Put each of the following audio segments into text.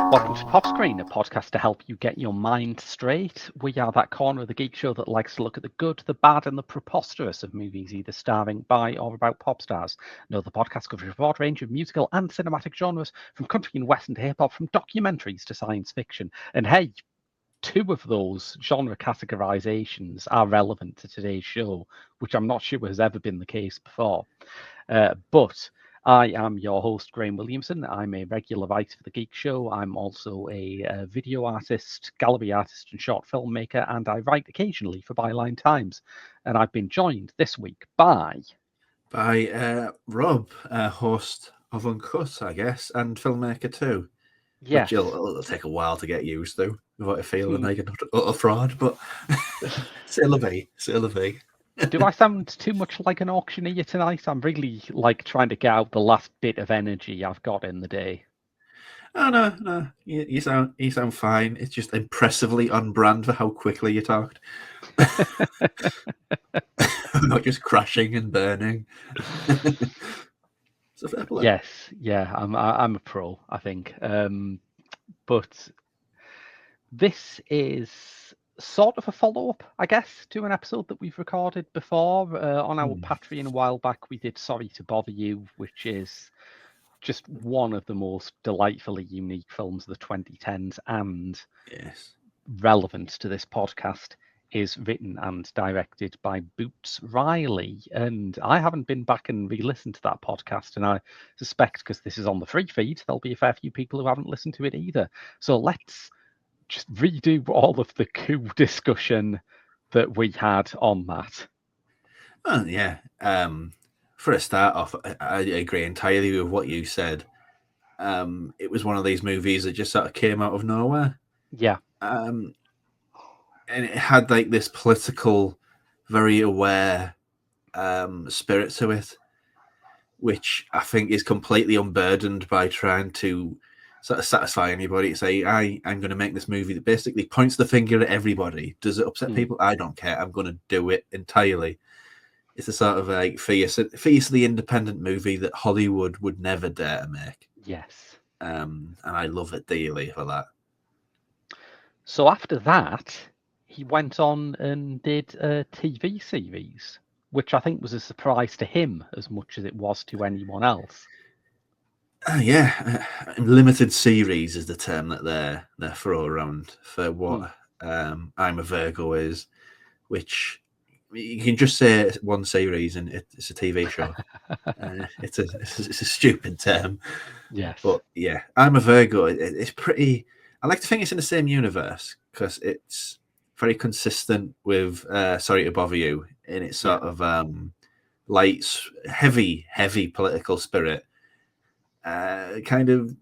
Welcome to Pop Screen, a podcast to help you get your mind straight. We are that corner of the geek show that likes to look at the good, the bad, and the preposterous of movies either starring by or about pop stars. No, the podcast covers a broad range of musical and cinematic genres, from country and western to hip-hop, from documentaries to science fiction. And hey, two of those genre categorizations are relevant to today's show, which I'm not sure has ever been the case before. But I am your host, Graham Williamson. I'm a regular writer for The Geek Show. I'm also a video artist, gallery artist, and short filmmaker, and I write occasionally for Byline Times. And I've been joined this week by Rob, host of Uncut, I guess, and filmmaker too. Yes. Which it'll take a while to get used to without feeling like an utter fraud, but still a V. Do I sound too much like an auctioneer tonight? I'm really trying to get out the last bit of energy I've got in the day. Oh no, you sound fine. It's just impressively on brand for how quickly you talked. Not just crashing and burning. Yes, yeah, I'm a pro, I think. But this is sort of a follow-up, I guess, to an episode that we've recorded before on our Patreon a while back. We did Sorry to Bother You, which is just one of the most delightfully unique films of the 2010s, and relevant to this podcast, is written and directed by Boots Riley. And I haven't been back and re-listened to that podcast, and I suspect because this is on the free feed, there'll be a fair few people who haven't listened to it either. So let's just redo all of the coup discussion that we had on that. Oh, yeah. For a start off, I agree entirely with what you said. It was one of these movies that just sort of came out of nowhere. Yeah. And it had this political, very aware spirit to it, which I think is completely unburdened by trying to sort of satisfy anybody. Say, I'm going to make this movie that basically points the finger at everybody. Does it upset people? I don't care. I'm going to do it entirely. It's a sort of fiercely independent movie that Hollywood would never dare to make. Yes. And I love it dearly for that. So after that, he went on and did a TV series, which I think was a surprise to him as much as it was to anyone else. Limited series is the term that they throw around for what I'm a Virgo is, which you can just say one series and it's a TV show. It's a stupid term. Yes. But yeah, I'm a Virgo. It's pretty. I like to think it's in the same universe because it's very consistent with Sorry to Bother You in its sort of light, heavy political spirit. Kind of,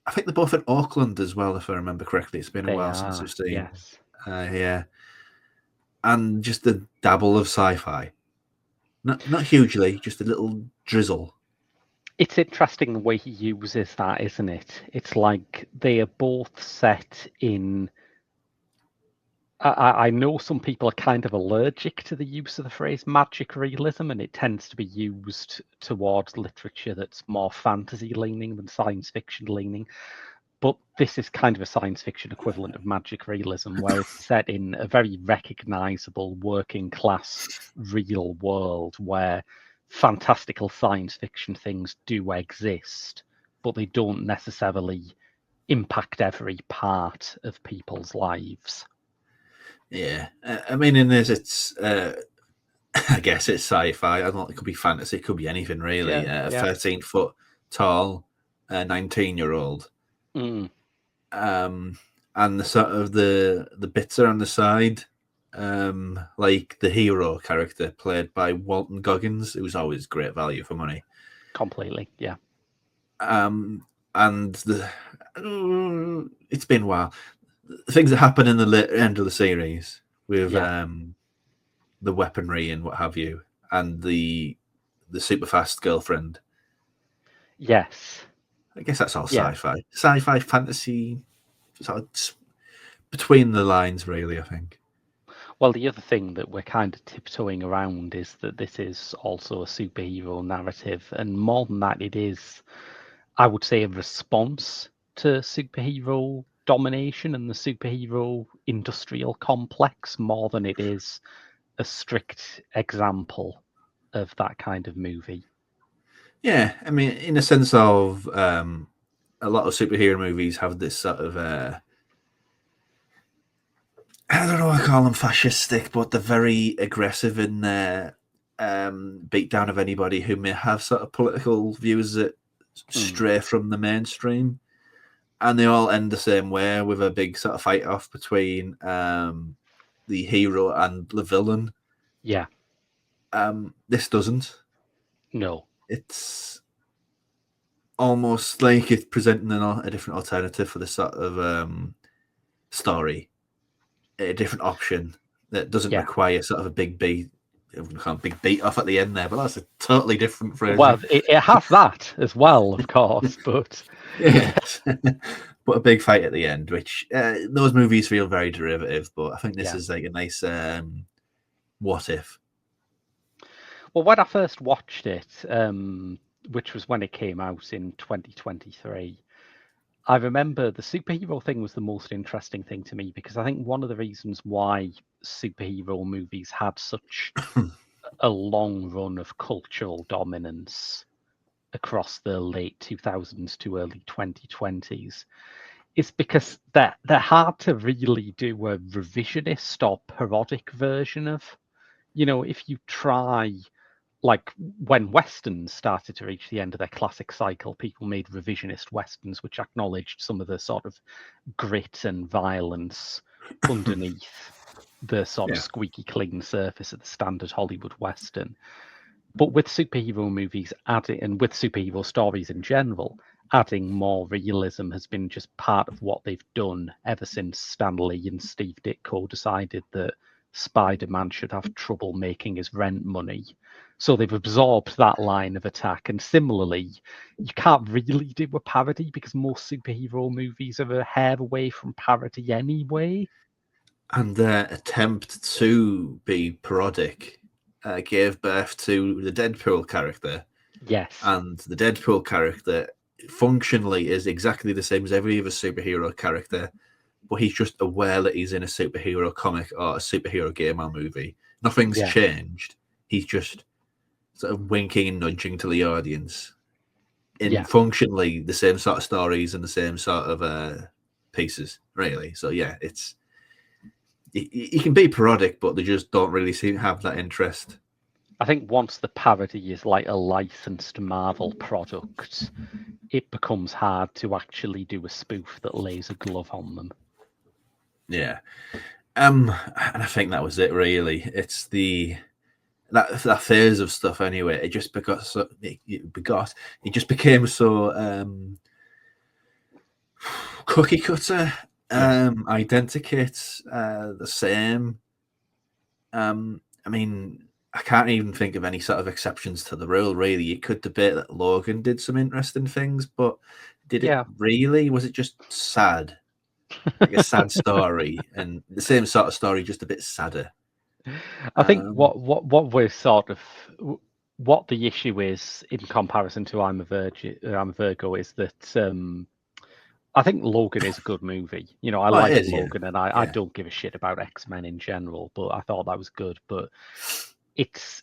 I think they're both in Auckland as well, if I remember correctly. It's been a while since I've seen. Yes. And just a dabble of sci-fi. Not hugely, just a little drizzle. It's interesting the way he uses that, isn't it? It's like they are both set in. I know some people are kind of allergic to the use of the phrase magic realism, and it tends to be used towards literature that's more fantasy leaning than science fiction leaning. But this is kind of a science fiction equivalent of magic realism, where it's set in a very recognizable working class real world where fantastical science fiction things do exist, but they don't necessarily impact every part of people's lives. Yeah, I mean, in this, it's I guess it's sci-fi. I don't know, it could be fantasy, it could be anything really. 13-foot tall, 19-year-old, and the sort of the bits are on the side like the hero character played by Walton Goggins. It was always great value for money. Completely, yeah. And it's been a while. The things that happen in the end of the series with the weaponry and what have you, and the super fast girlfriend. Yes. I guess that's all Yeah. sci-fi, fantasy, sort of between the lines, really. I think. Well, the other thing that we're kind of tiptoeing around is that this is also a superhero narrative, and more than that, it is, I would say, a response to superhero domination and the superhero industrial complex more than it is a strict example of that kind of movie. Yeah, I mean, in a sense of a lot of superhero movies have this sort of I don't know, I call them fascistic, but they're very aggressive in their beatdown of anybody who may have sort of political views that stray from the mainstream. And they all end the same way with a big sort of fight off between the hero and the villain. Yeah. This doesn't. No. It's almost like it's presenting a different alternative for this sort of story, a different option that doesn't require sort of a big beat. Big beat off at the end there, but that's a totally different phrase. Well, it has that as well, of course, but yes, but a big fight at the end, which those movies feel very derivative. But I think this is like a nice what if. Well, when I first watched it, which was when it came out in 2023, I remember the superhero thing was the most interesting thing to me because I think one of the reasons why superhero movies had such a long run of cultural dominance across the late 2000s to early 2020s is because they're hard to really do a revisionist or parodic version of. If you try, like when westerns started to reach the end of their classic cycle, people made revisionist westerns which acknowledged some of the sort of grit and violence underneath the sort of squeaky clean surface of the standard Hollywood western. But with superhero movies and with superhero stories in general, adding more realism has been just part of what they've done ever since Stan Lee and Steve Ditko decided that Spider-Man should have trouble making his rent money. So they've absorbed that line of attack. And similarly, you can't really do a parody because most superhero movies are a hair away from parody anyway. And their attempt to be parodic gave birth to the Deadpool character. Yes. And the Deadpool character functionally is exactly the same as every other superhero character, but he's just aware that he's in a superhero comic or a superhero game or movie. Nothing's changed. He's just sort of winking and nudging to the audience in functionally the same sort of stories and the same sort of pieces, really. So yeah, it's he can be parodic, but they just don't really seem to have that interest. I think once the parody is like a licensed Marvel product, it becomes hard to actually do a spoof that lays a glove on them. Yeah. And I think that was it really. It's that phase of stuff anyway. It just it just became so cookie cutter, identikit, the same. I mean, I can't even think of any sort of exceptions to the rule, really. You could debate that Logan did some interesting things, but did it really? Was it just sad? Like a sad story, and the same sort of story, just a bit sadder. I think what we're sort of what the issue is in comparison to I'm a Virgo is that I think Logan is a good movie. I like Logan, and I don't give a shit about X-Men in general, but I thought that was good. But its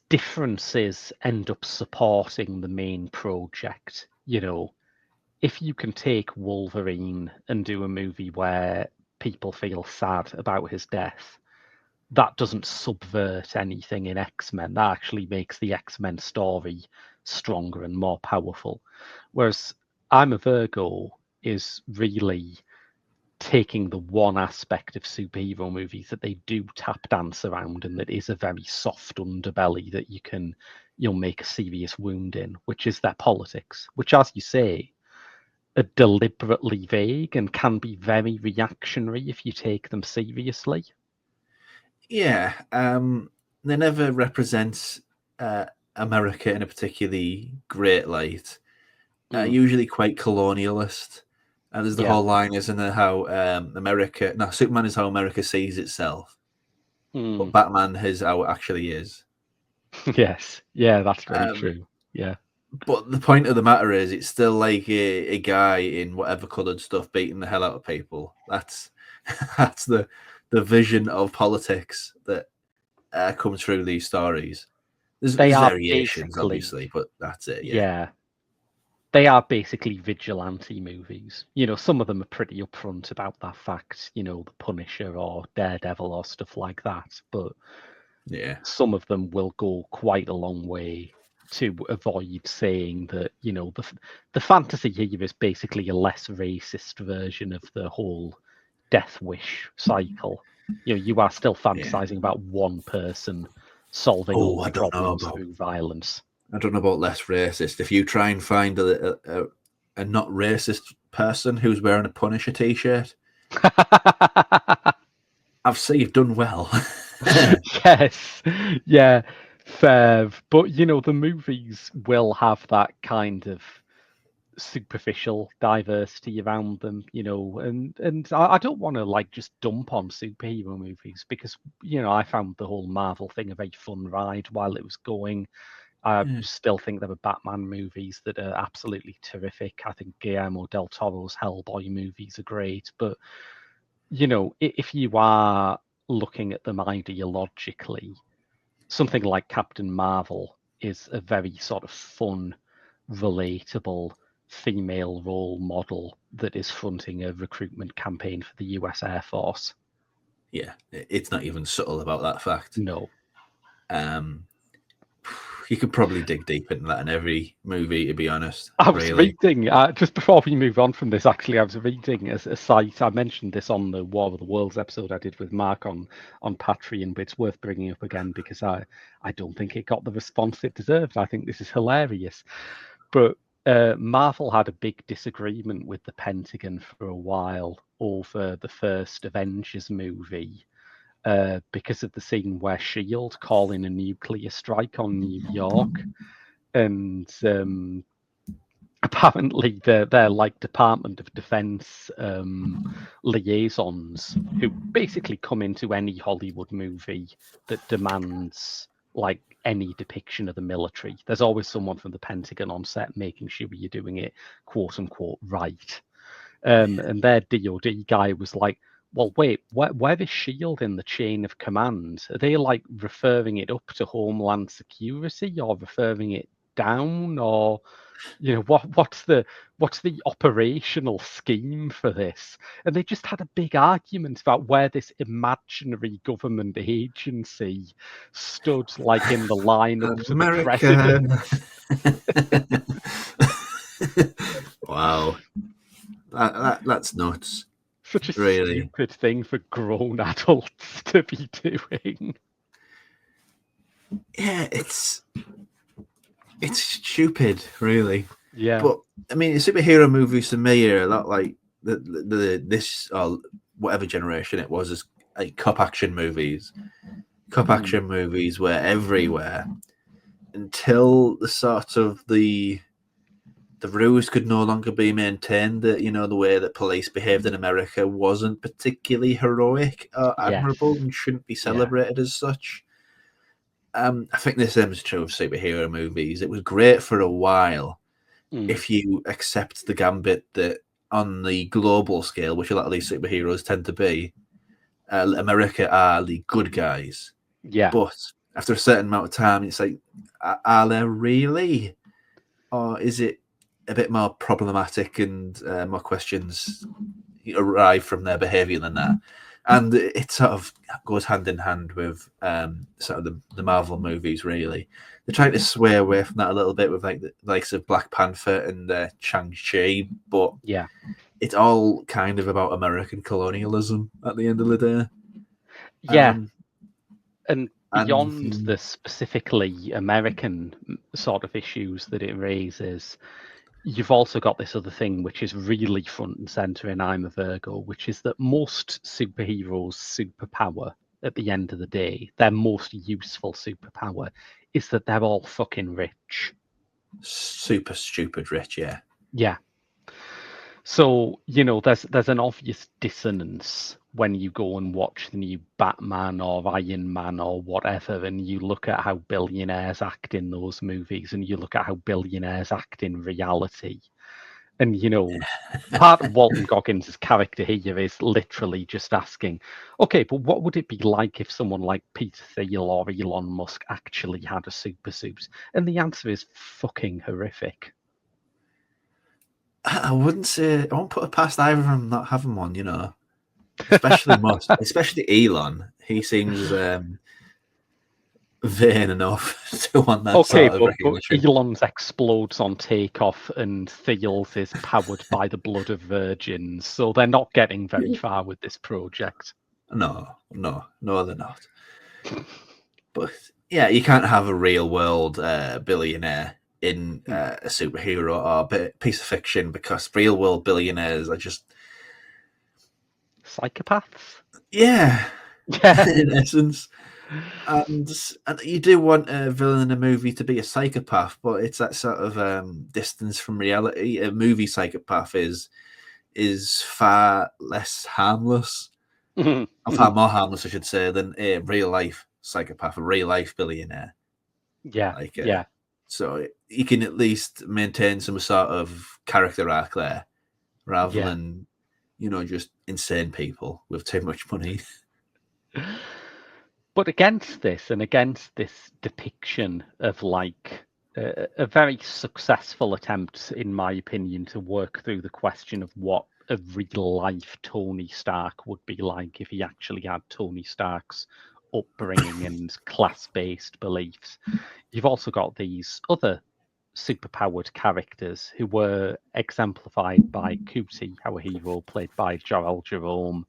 differences end up supporting the main project. If you can take Wolverine and do a movie where people feel sad about his death, that doesn't subvert anything in X-Men. That actually makes the X-Men story stronger and more powerful. Whereas I'm a Virgo is really taking the one aspect of superhero movies that they do tap dance around, and that is a very soft underbelly that you'll make a serious wound in, which is their politics, which, as you say, are deliberately vague and can be very reactionary if you take them seriously. Yeah, they never represent America in a particularly great light. Usually quite colonialist. There's the whole line, isn't there, how Superman is how America sees itself, but Batman is how it actually is. Yes, yeah, that's very true. Yeah. But the point of the matter is, it's still like a guy in whatever coloured stuff beating the hell out of people. That's that's the vision of politics that comes through these stories. There's variations, obviously, but that's it. Yeah. They are basically vigilante movies. Some of them are pretty upfront about that fact, the Punisher or Daredevil or stuff like that. But some of them will go quite a long way to avoid saying that, the fantasy here is basically a less racist version of the whole death wish cycle. You are still fantasizing about one person solving all the problems through violence. I don't know about less racist. If you try and find a not racist person who's wearing a Punisher t-shirt, I've said you've done well. Yes, yeah, fair. But the movies will have that kind of superficial diversity around them, and I don't want to just dump on superhero movies, because I found the whole Marvel thing a very fun ride while it was going. I still think there are Batman movies that are absolutely terrific. I think Guillermo del Toro's Hellboy movies are great. But, if you are looking at them ideologically, something like Captain Marvel is a very sort of fun, relatable female role model that is fronting a recruitment campaign for the US Air Force. Yeah, it's not even subtle about that fact. No. You could probably dig deep into that in every movie, to be honest. I was reading, just before we move on from this, actually, I was reading a site. I mentioned this on the War of the Worlds episode I did with Mark on Patreon, but it's worth bringing up again because I don't think it got the response it deserved. I think this is hilarious. But Marvel had a big disagreement with the Pentagon for a while over the first Avengers movie. Because of the scene where S.H.I.E.L.D. call in a nuclear strike on New York. And apparently they're Department of Defense liaisons who basically come into any Hollywood movie that demands any depiction of the military. There's always someone from the Pentagon on set making sure you're doing it quote unquote right. And their DOD guy was like, well, wait, where is S.H.I.E.L.D. in the chain of command? Are they referring it up to Homeland Security or referring it down, or what's the operational scheme for this? And they just had a big argument about where this imaginary government agency stood in the lineup to the president. Wow, that's nuts. Such a stupid thing for grown adults to be doing. Yeah, it's stupid, really. Yeah. But I mean, superhero movies to me are a lot like this or whatever generation it was, as cop action movies. Cop action movies were everywhere until the sort of the ruse could no longer be maintained, that the way that police behaved in America wasn't particularly heroic or admirable and shouldn't be celebrated as such. I think the same is true of superhero movies. It was great for a while if you accept the gambit that on the global scale, which a lot of these superheroes tend to be, America are the good guys. Yeah. But after a certain amount of time, it's like, are they really? Or is it a bit more problematic and more questions arrive from their behaviour than that? And it sort of goes hand in hand with sort of the Marvel movies, really. They're trying to sway away from that a little bit with the likes of Black Panther and Shang-Chi, but it's all kind of about American colonialism at the end of the day. Yeah, Um, and and beyond the specifically American sort of issues that it raises, you've also got this other thing which is really front and center in I'm a Virgo, which is that most superheroes' superpower at the end of the day, their most useful superpower, is that they're all fucking rich. super stupid rich, yeah. Yeah. So, there's an obvious dissonance when you go and watch the new Batman or Iron Man or whatever, and you look at how billionaires act in those movies, and you look at how billionaires act in reality. And, part of Walton Goggins' character here is literally just asking, okay, but what would it be like if someone like Peter Thiel or Elon Musk actually had a super suit? And the answer is fucking horrific. I wouldn't say I won't put it past either of them not having one, Especially Musk, especially Elon. He seems vain enough to want that Okay, sort of but recognition. Elon's explodes on takeoff and Thiel's is powered by the blood of virgins, so they're not getting very far with this project. No, they're not. But yeah, you can't have a real world billionaire in a superhero or piece of fiction because real world billionaires are just Psychopaths? yeah, Yeah. in essence. And you do want a villain in a movie to be a psychopath, but it's that sort of distance from reality. A movie psychopath is far less harmless, or far more harmless, I should say, than a real life psychopath, a real life billionaire. Yeah, Like, yeah, so you can at least maintain some sort of character arc there, rather yeah. than just insane people with too much money. But against this and against this depiction of like a very successful attempt, in my opinion, to work through the question of what a real life Tony Stark would be like if he actually had Tony Stark's upbringing and class based beliefs. You've also got these other superpowered characters who were exemplified by Cootie, our hero, played by Joel Jerome.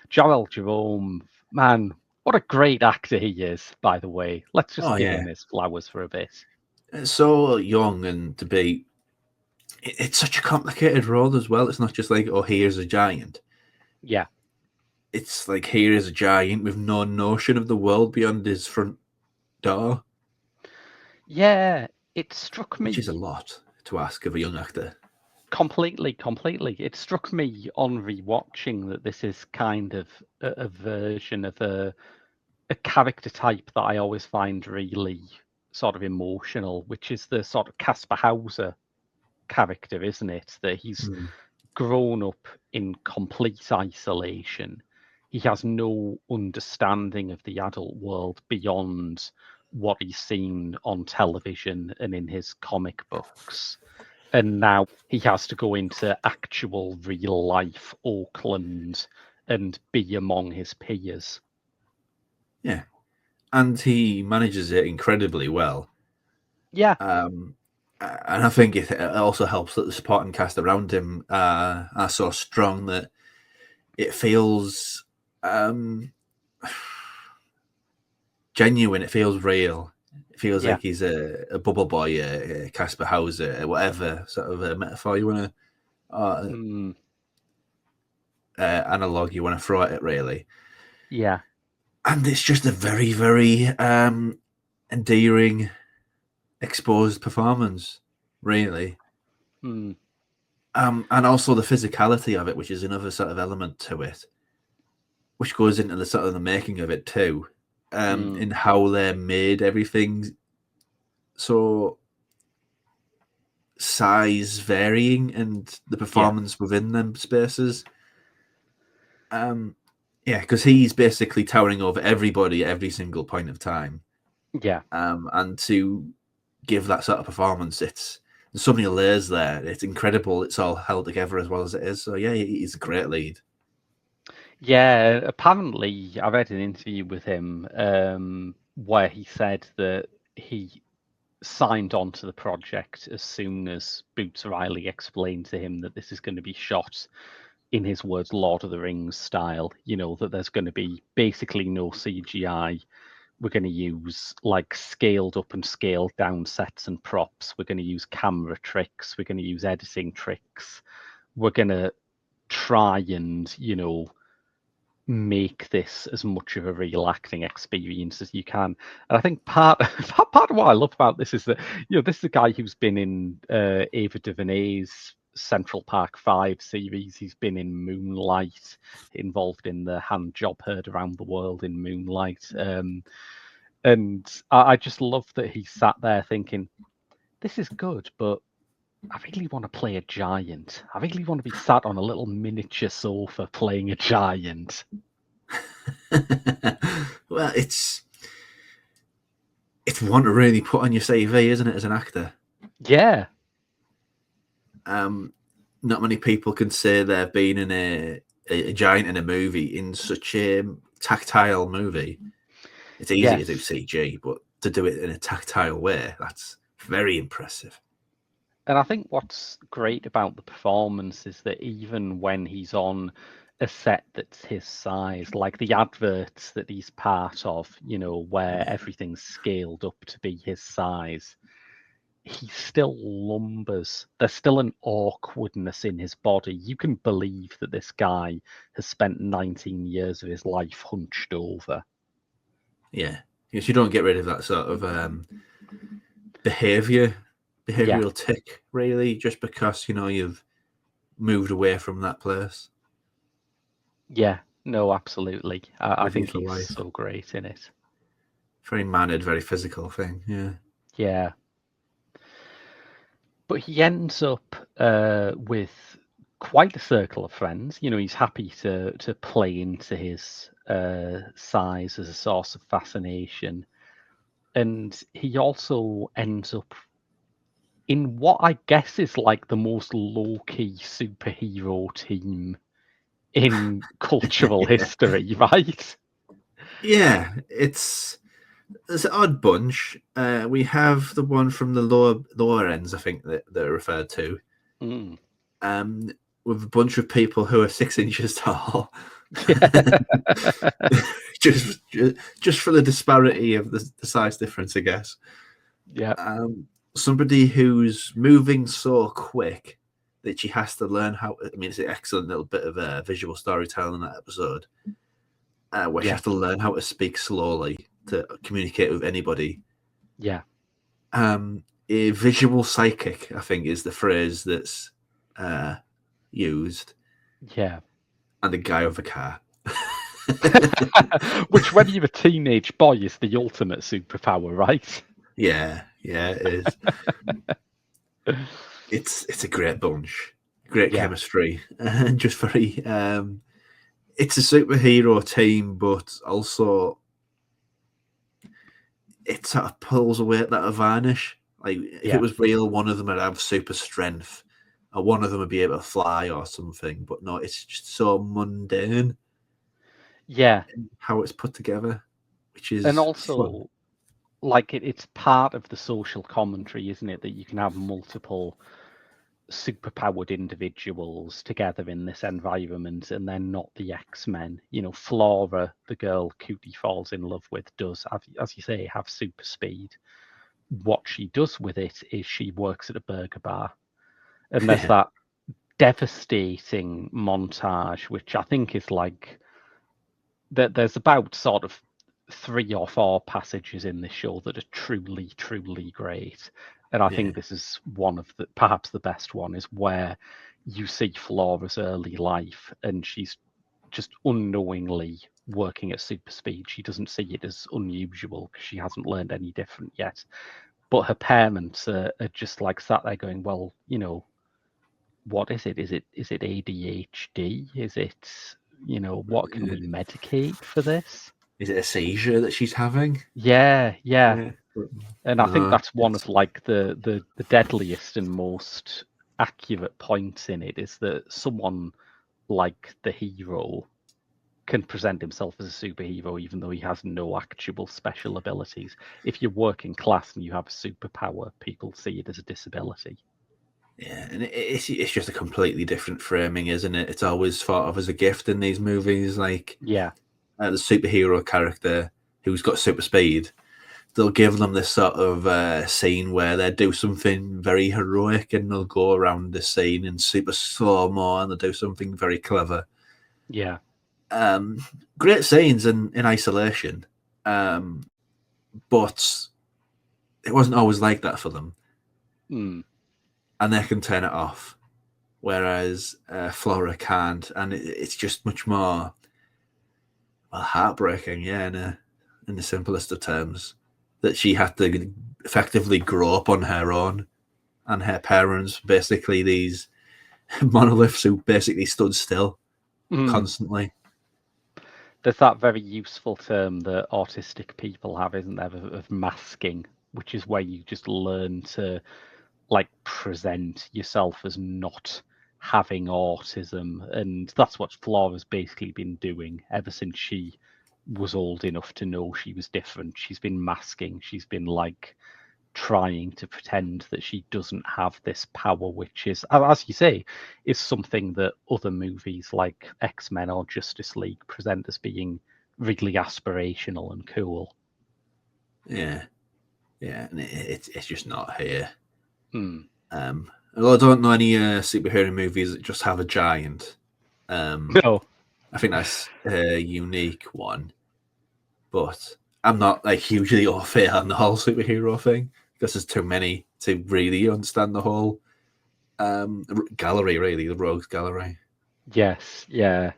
Joel Jerome, man, what a great actor he is, by the way. Let's just Oh give yeah, him his flowers for a bit. it's so young and to be. It's such a complicated role as well. It's not just like, oh, here's a giant. Yeah. It's like, here is a giant with no notion of the world beyond his front door, Yeah, it struck which is a me lot to ask of a young actor. completely. It struck me on rewatching that this is kind of a version of a character type that I always find really sort of emotional, which is the sort of Caspar Hauser character, isn't it? That he's Mm. grown up in complete isolation. He has no understanding of the adult world beyond what he's seen on television and in his comic books. And now he has to go into actual real life Auckland and be among his peers. Yeah, and he manages it incredibly well. Yeah, And I think it also helps that the supporting cast around him are so strong that it feels genuine. It feels real. It feels yeah. like he's a bubble boy, a Casper Hauser, whatever sort of a metaphor you want to, uh, Mm, analog you want to throw at it, really. yeah. And it's just a very, very endearing, exposed performance, really. Mm, And also the physicality of it, which is another sort of element to it, which goes into the sort of the making of it too, mm, in how they made everything so size varying and the yeah, performance within them spaces. Um, yeah, because he's basically towering over everybody at every single point of time. yeah. And to give that sort of performance, there's so many layers there. It's incredible. It's all held together as well as it is. So yeah, he's a great lead. Yeah, apparently, I read an interview with him where he said that he signed on to the project as soon as Boots Riley explained to him that this is going to be shot in his words, Lord of the Rings style, that there's going to be basically no CGI. We're going to use like scaled up and scaled down sets and props. We're going to use camera tricks. We're going to use editing tricks. We're going to try and, make this as much of a real acting experience as you can. And I think part of what I love about this is that, this is a guy who's been in Ava DuVernay's Central Park 5 series. He's been in Moonlight, involved in the hand job heard around the world in Moonlight. And I just love that he sat there thinking, this is good, but I really want to play a giant. I really want to be sat on a little miniature sofa playing a giant. Well, it's one to really put on your CV, isn't it, as an actor? Yeah. Not many people can say they've been in a giant in a movie, in such a tactile movie. It's easy to do CG, but to do it in a tactile way, that's very impressive. And I think what's great about the performance is that even when he's on a set that's his size, like the adverts that he's part of, where everything's scaled up to be his size, he still lumbers. There's still an awkwardness in his body. You can believe that this guy has spent 19 years of his life hunched over. Yeah, because you don't get rid of that sort of behavioral tick, really, just because you've moved away from that place. Yeah, no, absolutely. I think he's life. so great in it. Very mannered, very physical thing. Yeah. Yeah. But he ends up with quite a circle of friends. He's happy to play into his size as a source of fascination. And he also ends up in what I guess is like the most low-key superhero team in cultural history, right? Yeah, it's an odd bunch. We have the one from the lower ends, I think that they're referred to. Mm. With a bunch of people who are 6 inches tall. Yeah. just for the disparity of the size difference, I guess. Yeah. Somebody who's moving so quick that she has to learn how. I mean, it's an excellent little bit of visual storytelling in that episode, where she has to learn how to speak slowly to communicate with anybody. Yeah. A visual psychic, I think, is the phrase that's used. Yeah. And a guy with a car. Which, when you're a teenage boy, is the ultimate superpower, right? Yeah, it is. It's a great bunch, great chemistry, and just very. It's a superhero team, but also it sort of pulls away at that varnish. Like if it was real, one of them would have super strength, or one of them would be able to fly or something. But no, it's just so mundane. Yeah, how it's put together, which is and also fun. like it's part of the social commentary, isn't it, that you can have multiple superpowered individuals together in this environment, and they're not the X-Men. Flora, the girl Cootie falls in love with, does, as you say, have super speed. What she does with it is she works at a burger bar, and there's that devastating montage, which I think is like that. There's about sort of 3 or 4 passages in this show that are truly, truly great. And I think this is one of the, perhaps the best one, is where you see Flora's early life and she's just unknowingly working at super speed. She doesn't see it as unusual because she hasn't learned any different yet. But her parents are just like sat there going, well, what is it? Is it ADHD? Is it, what can we medicate for this? Is it a seizure that she's having? Yeah. And I think that's one of like the deadliest and most accurate points in it, is that someone like the hero can present himself as a superhero even though he has no actual special abilities. If you're working class and you have a superpower, people see it as a disability. Yeah, and it's just a completely different framing, isn't it? It's always thought of as a gift in these movies, like Yeah, the superhero character who's got super speed. They'll give them this sort of scene where they do something very heroic, and they'll go around the scene in super slow mo, and they'll do something very clever. yeah. Um, Great scenes in isolation, um, but it wasn't always like that for them, Mm. and they can turn it off. Whereas Flora can't, and it's just much more heartbreaking. Yeah, in the simplest of terms, that she had to effectively grow up on her own, and her parents basically these monoliths who basically stood still Mm. constantly. There's that very useful term that autistic people have, isn't there, of masking, which is where you just learn to like present yourself as not having autism, and that's what Flora's basically been doing ever since she was old enough to know she was different. She's been masking, she's been like trying to pretend that she doesn't have this power, which is, as you say, is something that other movies like X-Men or Justice League present as being really aspirational and cool. Yeah, yeah, and it's just not here. Hmm. Although I don't know any superhero movies that just have a giant. No. I think that's a unique one, but I'm not like hugely au fait on the whole superhero thing because there's too many to really understand the whole gallery, really, the Rogues Gallery. Yes, yeah.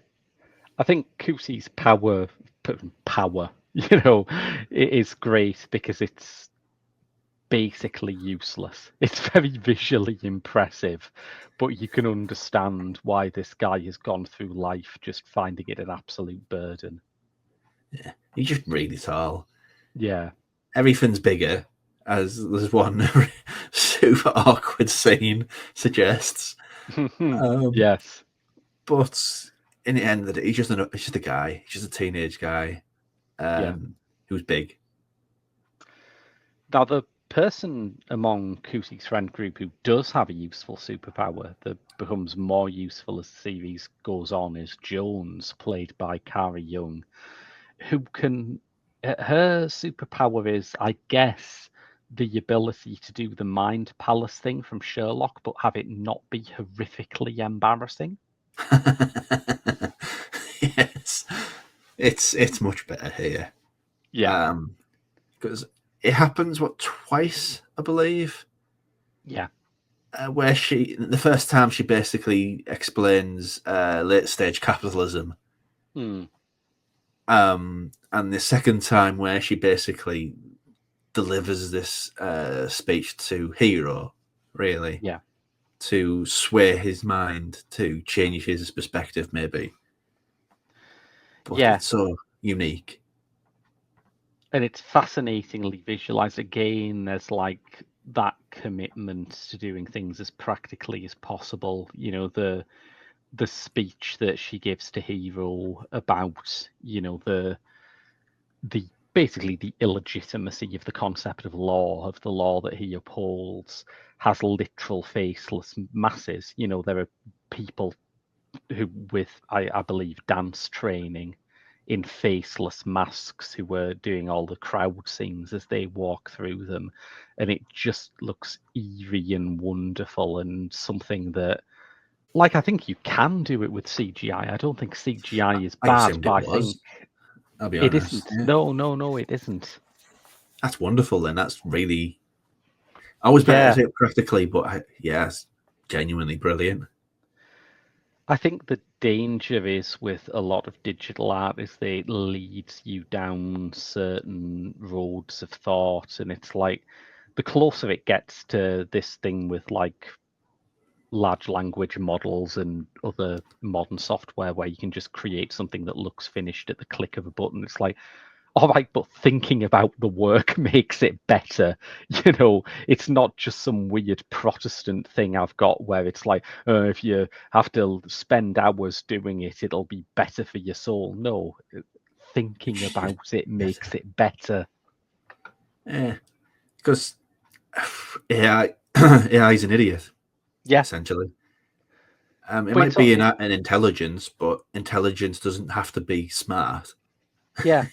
I think Cootie's power, is great because it's basically useless. It's very visually impressive, but you can understand why this guy has gone through life just finding it an absolute burden. Yeah, he's just really tall. Yeah. Everything's bigger, as there's one super awkward scene suggests. Um, Yes. but in the end of the day, he's just a guy. He's just a teenage guy Yeah. who's big. Now, the person among Cootie's friend group who does have a useful superpower that becomes more useful as the series goes on is Jones, played by Cara Young, who can. Her superpower is, I guess, the ability to do the Mind Palace thing from Sherlock, but have it not be horrifically embarrassing. Yes, it's much better here. Yeah. Because it happens twice, I believe, Yeah. where the first time she basically explains late stage capitalism, Hmm. and the second time where she basically delivers this speech to Hero, really, Yeah. to sway his mind, to change his perspective, maybe. But Yeah. it's so unique. And it's fascinatingly visualized. Again, there's like that commitment to doing things as practically as possible. The speech that she gives to Hero about, the basically the illegitimacy of the concept of law, of the law that he upholds, has literal faceless masses. There are people who, with I believe, dance training in faceless masks, who were doing all the crowd scenes as they walk through them, and it just looks eerie and wonderful, and something that, like, I think you can do it with CGI. I don't think CGI is I bad, assumed but it I think was. I'll be it honest. isn't. Yeah. No, no, no, it isn't. That's wonderful. Then that's really always better to Yeah, do it practically, but yeah, it's genuinely brilliant. I think the danger is with a lot of digital art is they leads you down certain roads of thought, and it's like the closer it gets to this thing with like large language models and other modern software where you can just create something that looks finished at the click of a button. It's like, all right, but thinking about the work makes it better. It's not just some weird Protestant thing I've got where it's like, if you have to spend hours doing it, it'll be better for your soul. No, thinking about it Yes. makes it better. Yeah, because AI, AI is an idiot. Yeah, essentially. It but might it's be an intelligence, but intelligence doesn't have to be smart. yeah,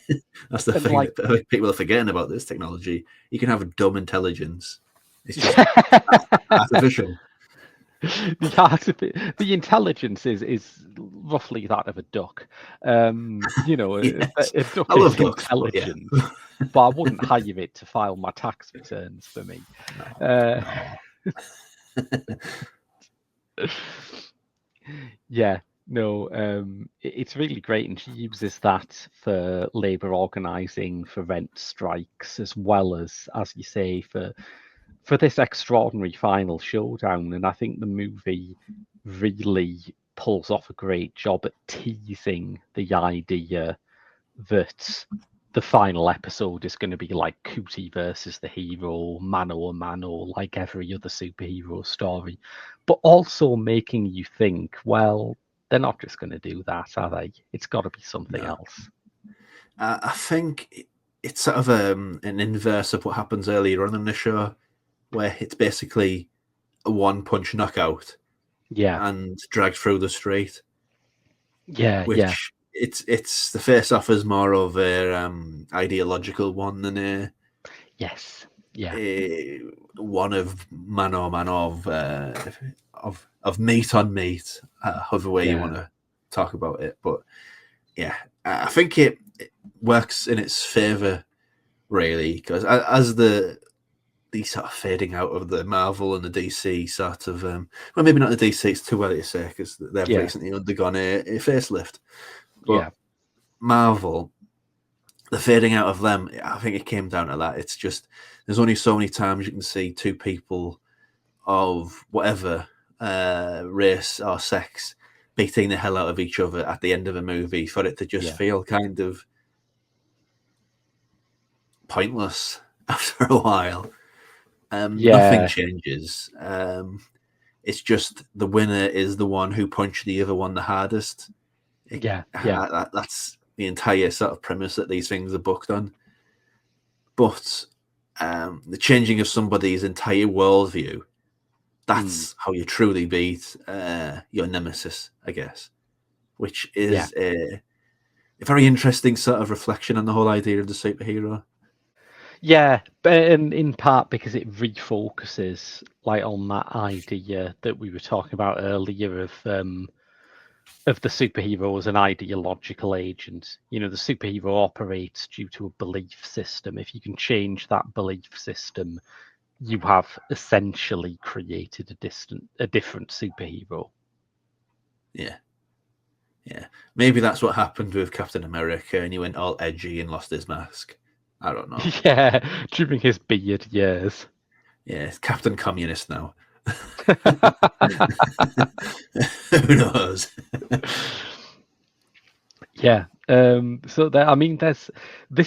That's the and thing like that people are forgetting about this technology. You can have a dumb intelligence. It's just the artificial. the intelligence is roughly that of a duck. Yes, A duck I love is ducks, but yeah, intelligent, but I wouldn't hire it to file my tax returns for me. no, Uh, no. yeah, no, it's really great, and she uses that for labour organising, for rent strikes, as well as you say, for this extraordinary final showdown. And I think the movie really pulls off a great job at teasing the idea that the final episode is going to be like Cootie versus the hero, mano a mano, like every other superhero story, but also making you think, well, they're not just going to do that, are they? It's got to be something No. else. I think it's sort of an inverse of what happens earlier on in the show, where it's basically a one-punch knockout Yeah, and dragged through the street. yeah, Which it's the face-off is more of a ideological one than yes, yeah, a one of man or man of meat on meat, however way you yeah, want to talk about it. But yeah, I think it works in its favor really because as the sort of fading out of the Marvel and the DC sort of well, maybe not the DC, it's too early to say because they've yeah, recently undergone a facelift, but yeah, Marvel, the fading out of them, I think it came down to that. It's just there's only so many times you can see two people of whatever race or sex beating the hell out of each other at the end of a movie for it to just yeah, feel kind of pointless after a while. Nothing yeah, changes. It's just the winner is the one who punched the other one the hardest. yeah, That's the entire sort of premise that these things are booked on. But the changing of somebody's entire worldview, mm, that's how you truly beat your nemesis, I guess, which yeah. is a very interesting sort of reflection on the whole idea of the superhero. Yeah, but in part because it refocuses like on that idea that we were talking about earlier of the superhero as an ideological agent. You know, the superhero operates due to a belief system. If you can change that belief system, you have essentially created a different superhero. Yeah, yeah. Maybe that's what happened with Captain America, and he went all edgy and lost his mask. I don't know. Yeah, during his beard years. Yeah, it's Captain Communist now. Who knows? Yeah. So there, I mean, this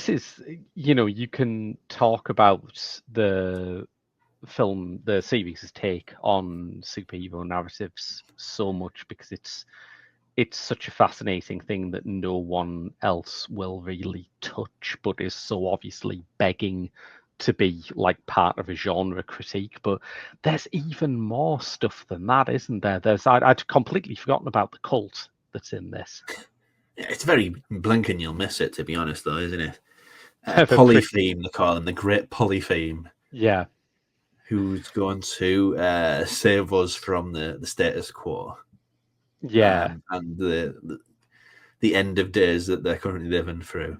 is, you can talk about the series' take on superhero narratives so much because it's such a fascinating thing that no one else will really touch, but is so obviously begging to be like part of a genre critique. But there's even more stuff than that, isn't there? I'd completely forgotten about the cult that's in this. Yeah, it's very blink and you'll miss it, to be honest, though, isn't it? They're pretty, Polytheme, they call him the Great Polytheme, yeah, who's going to save us from the status quo yeah. and the end of days that they're currently living through.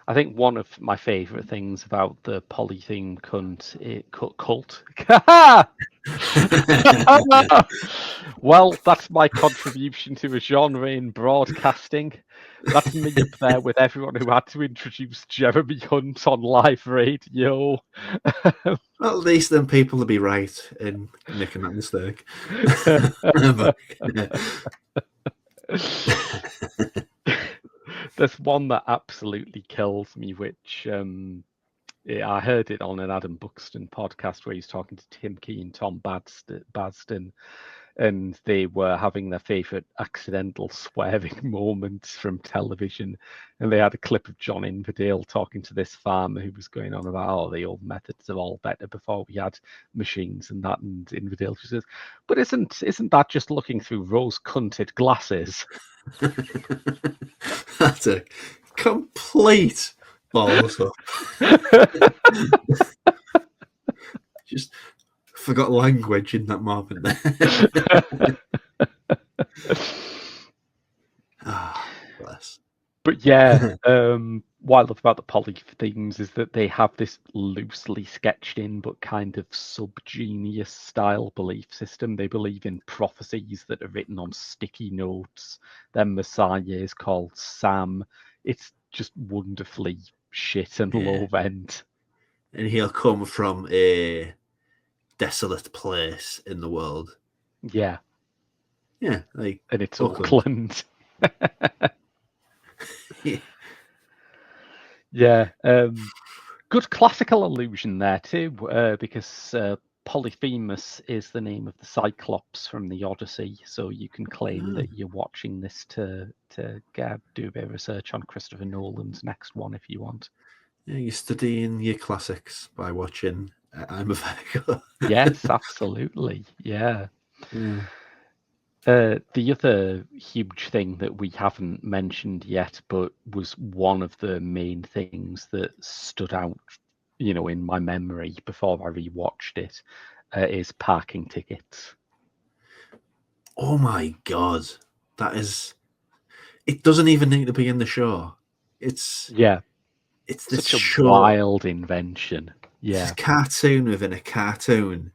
I think one of my favourite things about the polytheme cult. Well, that's my contribution to a genre in broadcasting. That's me up there with everyone who had to introduce Jeremy Hunt on live radio. Well, at least then people will be right in making that mistake. There's one that absolutely kills me, which yeah, I heard it on an Adam Buxton podcast where he's talking to Tim Key and Tom Badston. and they were having their favourite accidental swearing moments from television. And they had a clip of John Inverdale talking to this farmer who was going on about, oh, the old methods are all better before we had machines and that. And Inverdale just says, but isn't that just looking through rose-cunted glasses? That's a complete balls up. Just forgot language in that moment there. Ah, bless. But yeah, what I love about the poly themes is that they have this loosely sketched in but kind of sub-genius style belief system. They believe in prophecies that are written on sticky notes. Their messiah is called Sam. It's just wonderfully shit and low rent. And he'll come from a desolate place in the world. Yeah. Yeah, like And it's Auckland. Yeah. Good classical allusion there too, because Polyphemus is the name of the Cyclops from the Odyssey, so you can claim that you're watching this to do a bit of research on Christopher Nolan's next one if you want. Yeah, you're studying your classics by watching I'm a Virgo. Yes, absolutely. Yeah. The other huge thing that we haven't mentioned yet, but was one of the main things that stood out, in my memory before I rewatched it, is parking tickets. Oh my god, that is. It doesn't even need to be in the show. It's this such a show, wild invention. It's a cartoon within a cartoon.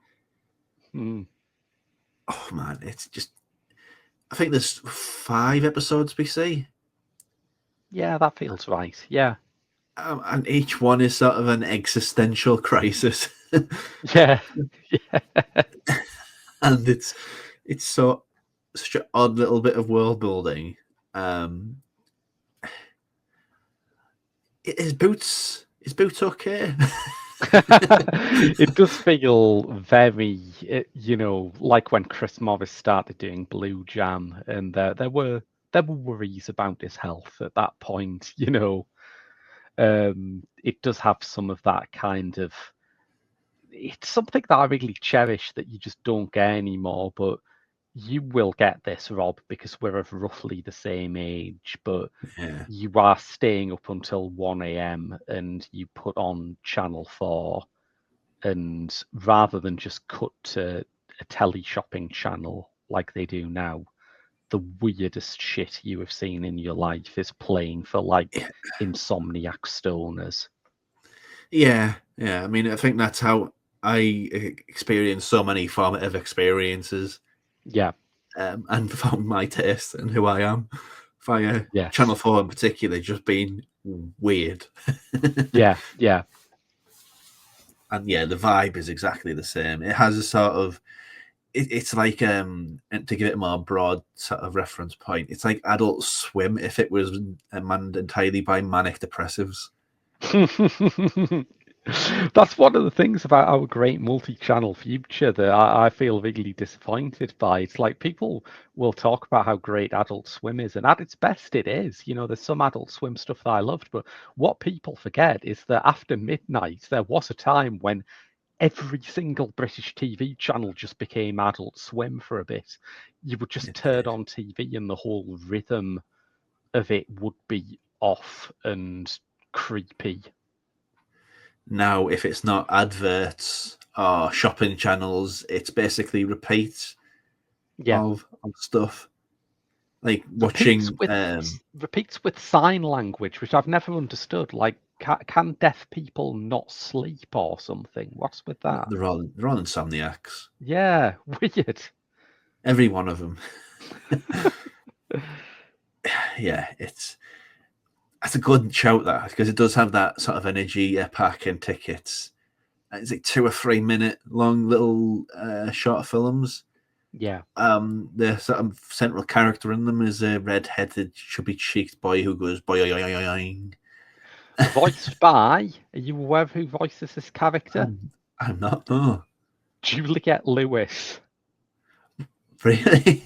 Mm. Oh man, it's just. I think there's 5 episodes we see. Yeah, that feels right. Yeah. And each one is sort of an existential crisis. Yeah. And it's such an odd little bit of world building. Is Boots okay? It does feel very, like when Chris Morris started doing Blue Jam, and there were worries about his health at that point. It does have some of that kind of. It's something that I really cherish that you just don't get anymore, but you will get this, Rob, because we're of roughly the same age, but you are staying up until 1 a.m. and you put on Channel 4, and rather than just cut to a telly shopping channel like they do now, the weirdest shit you have seen in your life is playing for insomniac stoners. Yeah. I mean, I think that's how I experienced so many formative experiences. Yeah. And found my taste and who I am via Channel 4 in particular, just being weird. Yeah. And the vibe is exactly the same. It has a sort of, it's like, to give it a more broad sort of reference point, it's like Adult Swim if it was manned entirely by manic depressives. That's one of the things about our great multi-channel future that I feel really disappointed by. It's like people will talk about how great Adult Swim is, and at its best it is. There's some Adult Swim stuff that I loved, but what people forget is that after midnight, there was a time when every single British TV channel just became Adult Swim for a bit. You would just turn on TV and the whole rhythm of it would be off and creepy. Now, if it's not adverts or shopping channels, it's basically repeats of stuff. Like watching repeats with sign language, which I've never understood. Like, can deaf people not sleep or something? What's with that? They're all insomniacs. Yeah, weird. Every one of them. That's a good shout, that, because it does have that sort of energy. Parking tickets. It's like 2 or 3 minute long little short films. Yeah. The sort of central character in them is a red-headed, chubby-cheeked boy who goes boing. Voiced by, are you aware of who voices this character? I'm not. No. Juliette Lewis. Really?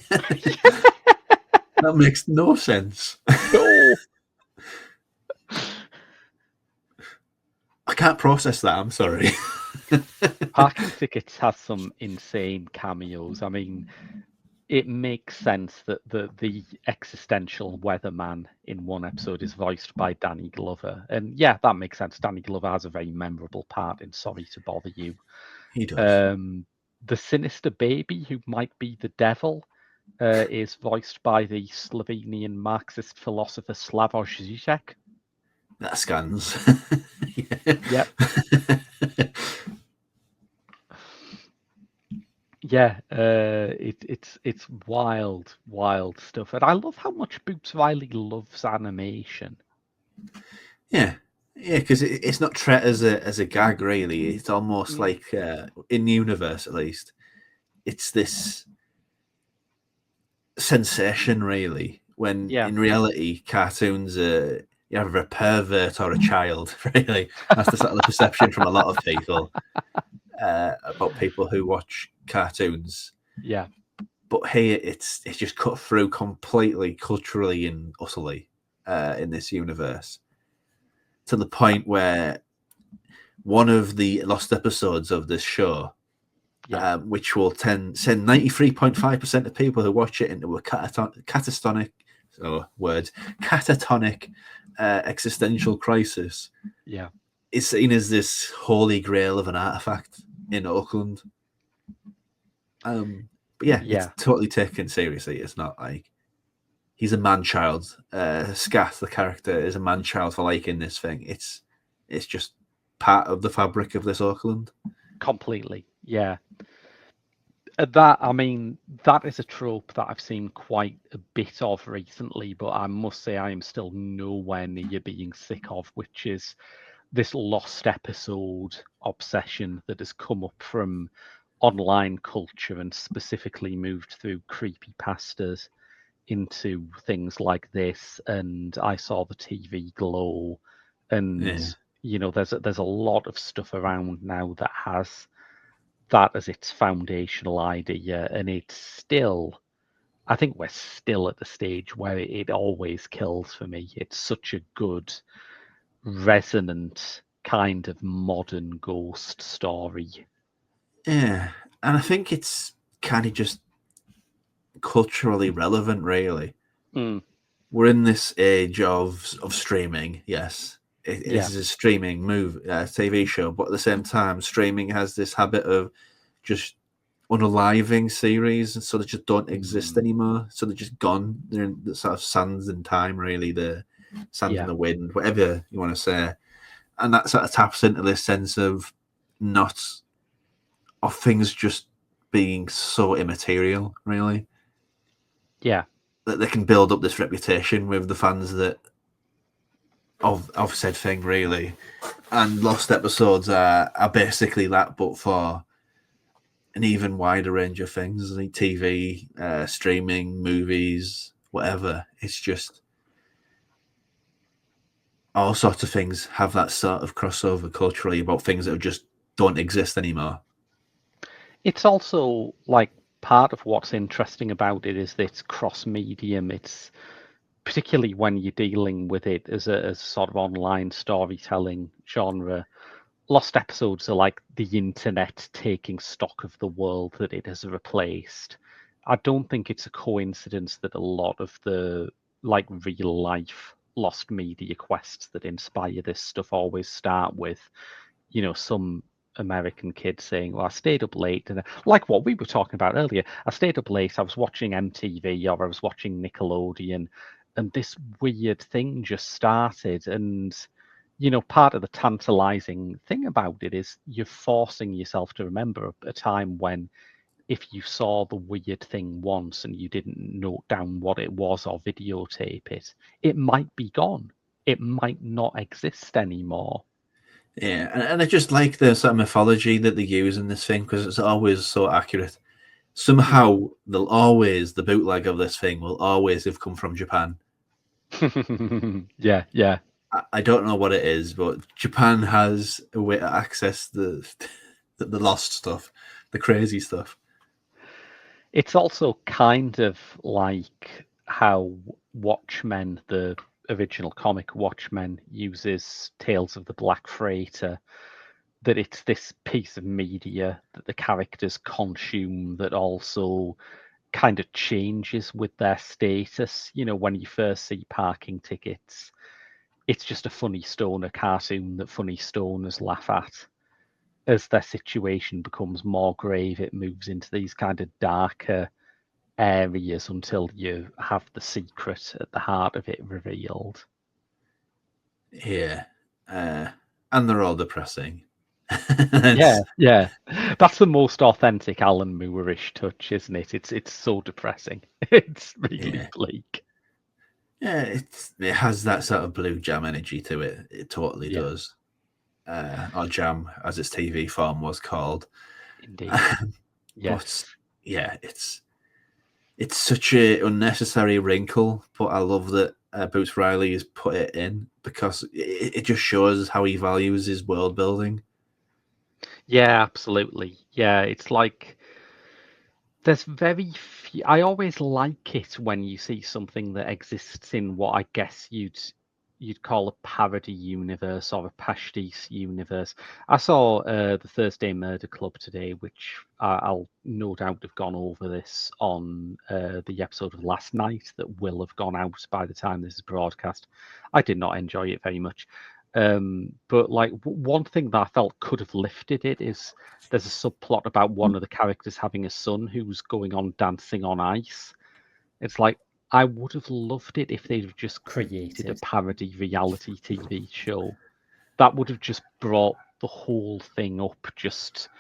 That makes no sense. No. I can't process that. I'm sorry. Parking Tickets has some insane cameos. I mean, it makes sense that the existential weatherman in one episode is voiced by Danny Glover. And yeah, that makes sense. Danny Glover has a very memorable part in Sorry to Bother You. He does. The sinister baby, who might be the devil, is voiced by the Slovenian Marxist philosopher Slavoj Žižek. That scans. Yep. Yeah, it's wild stuff, and I love how much Boots Riley loves animation. Yeah, because it's not treated as a gag really. It's almost like in universe, at least, it's this sensation really. When Yeah. in reality, cartoons are either a pervert or a child. Really, that's the sort of the perception from a lot of people about people who watch cartoons. Yeah. But here, it's just cut through completely culturally and utterly in this universe, to the point where one of the lost episodes of this show, Yeah. which will send 93.5% of people who watch it into a catatonic existential crisis, Yeah. is seen as this holy grail of an artifact in Auckland. But yeah, it's totally taken seriously. It's not like he's a man child. Scath, the character, is a man child for liking this thing. It's just part of the fabric of this Auckland. Completely. Yeah. That, I mean, that is a trope that I've seen quite a bit of recently, but I must say I am still nowhere near being sick of, which is this lost episode obsession that has come up from online culture and specifically moved through creepy pastas into things like this. And I saw the TV Glow, and there's a lot of stuff around now that has that as its foundational idea, and it's still, I think we're still at the stage where it always kills for me. It's such a good, resonant kind of modern ghost story. Yeah, and I think it's kind of just culturally relevant, really. We're in this age of streaming. Yes, it is a streaming TV show, but at the same time, streaming has this habit of just unaliving series, and so they just don't exist anymore. So they're just gone. They're in the sort of sands in time, really. The sand in the wind, whatever you want to say, and that sort of taps into this sense of not of things just being so immaterial, really. Yeah. That they can build up this reputation with the fans that of said thing, really. And lost episodes are basically that, but for an even wider range of things, like TV, streaming, movies, whatever. It's just all sorts of things have that sort of crossover culturally about things that just don't exist anymore. It's also like part of what's interesting about it is that it's cross-medium. It's particularly when you're dealing with it as a sort of online storytelling genre. Lost episodes are like the internet taking stock of the world that it has replaced. I don't think it's a coincidence that a lot of the like real life lost media quests that inspire this stuff always start with, some American kid saying, "Well, I stayed up late," and like what we were talking about earlier, I stayed up late. I was watching MTV or I was watching Nickelodeon, and this weird thing just started. And part of the tantalizing thing about it is you're forcing yourself to remember a time when, if you saw the weird thing once and you didn't note down what it was or videotape it, it might be gone. It might not exist anymore. Yeah, and I just like the sort of mythology that they use in this thing because it's always so accurate. Somehow, the bootleg of this thing will always have come from Japan. Yeah. I don't know what it is, but Japan has a way to access the lost stuff, the crazy stuff. It's also kind of like how Watchmen, the original comic Watchmen, uses Tales of the Black Freighter, that it's this piece of media that the characters consume that also kind of changes with their status. You know, when you first see parking tickets, it's just a funny stoner cartoon that funny stoners laugh at. As their situation becomes more grave, it moves into these kind of darker areas until you have the secret at the heart of it revealed. Yeah, and they're all depressing. Yeah, yeah. That's the most authentic Alan Moore-ish touch, isn't it? It's so depressing. It's really Yeah, bleak. yeah. It has that sort of blue jam energy to it. It totally Yeah, does. Or jam, as its TV form was called. indeed. But Yes. yeah, it's such a unnecessary wrinkle. But I love that Boots Riley has put it in because it just shows how he values his world building. Yeah, absolutely. Yeah, it's like there's very few. I always like it when you see something that exists in what I guess you'd call a parody universe or a pastiche universe. I saw the Thursday Murder Club today, which I'll no doubt have gone over this on the episode of last night that will have gone out by the time this is broadcast. I did not enjoy it very much. But like one thing that I felt could have lifted it is there's a subplot about one of the characters having a son who's going on dancing on ice. It's like I would have loved it if they'd have just created a parody reality TV show. That would have just brought the whole thing up just